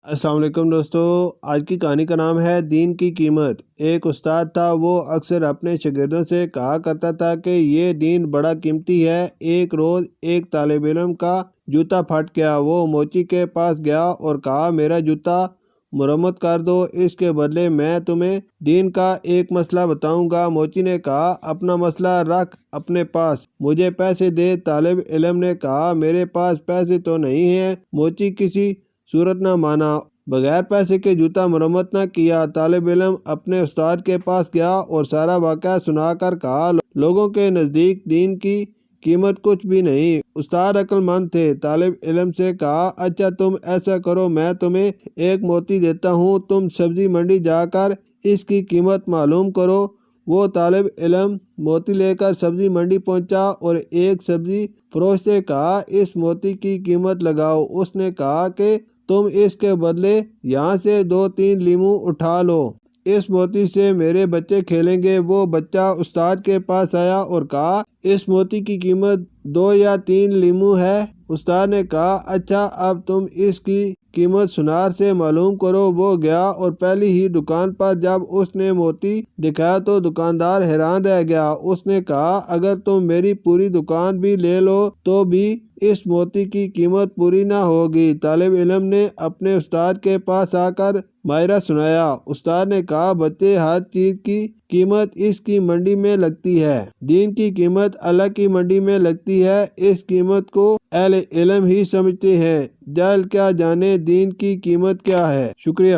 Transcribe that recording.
السلام علیکم دوستو، آج کی کہانی کا نام ہے دین کی قیمت۔ ایک استاد تھا، وہ اکثر اپنے شاگردوں سے کہا کرتا تھا کہ یہ دین بڑا قیمتی ہے۔ ایک روز ایک طالب علم کا جوتا پھٹ گیا۔ وہ موچی کے پاس گیا اور کہا میرا جوتا مرمت کر دو، اس کے بدلے میں تمہیں دین کا ایک مسئلہ بتاؤں گا۔ موچی نے کہا اپنا مسئلہ رکھ اپنے پاس، مجھے پیسے دے۔ طالب علم نے کہا میرے پاس پیسے تو نہیں ہیں۔ موچی کسی صورت نہ مانا، بغیر پیسے کے جوتا مرمت نہ کیا۔ طالب علم اپنے استاد کے پاس گیا اور سارا واقعہ سنا کر کہا لوگوں کے نزدیک دین کی قیمت کچھ بھی نہیں۔ استاد عقل مند تھے، طالب علم سے کہا اچھا تم ایسا کرو، میں تمہیں ایک موتی دیتا ہوں، تم سبزی منڈی جا کر اس کی قیمت معلوم کرو۔ وہ طالب علم موتی لے کر سبزی منڈی پہنچا اور ایک سبزی فروش سے کہا اس موتی کی قیمت لگاؤ۔ اس نے کہا کہ تم اس کے بدلے یہاں سے 2-3 لیموں اٹھا لو، اس موتی سے میرے بچے کھیلیں گے۔ وہ بچہ استاد کے پاس آیا اور کہا اس موتی کی قیمت 2 یا 3 لیموں ہے۔ استاد نے کہا اچھا اب تم اس کی قیمت سنار سے معلوم کرو۔ وہ گیا اور پہلی ہی دکان پر جب اس نے موتی دکھایا تو دکاندار حیران رہ گیا۔ اس نے کہا اگر تم میری پوری دکان بھی لے لو تو بھی اس موتی کی قیمت پوری نہ ہوگی۔ طالب علم نے اپنے استاد کے پاس آ کر ماجرا سنایا۔ استاد نے کہا بچے ہر چیز کی قیمت اس کی منڈی میں لگتی ہے، دین کی قیمت اللہ کی منڈی میں لگتی ہے۔ اس قیمت کو اہل علم ہی سمجھتے ہیں، جاہل کیا جانے دین کی قیمت کیا ہے۔ شکریہ۔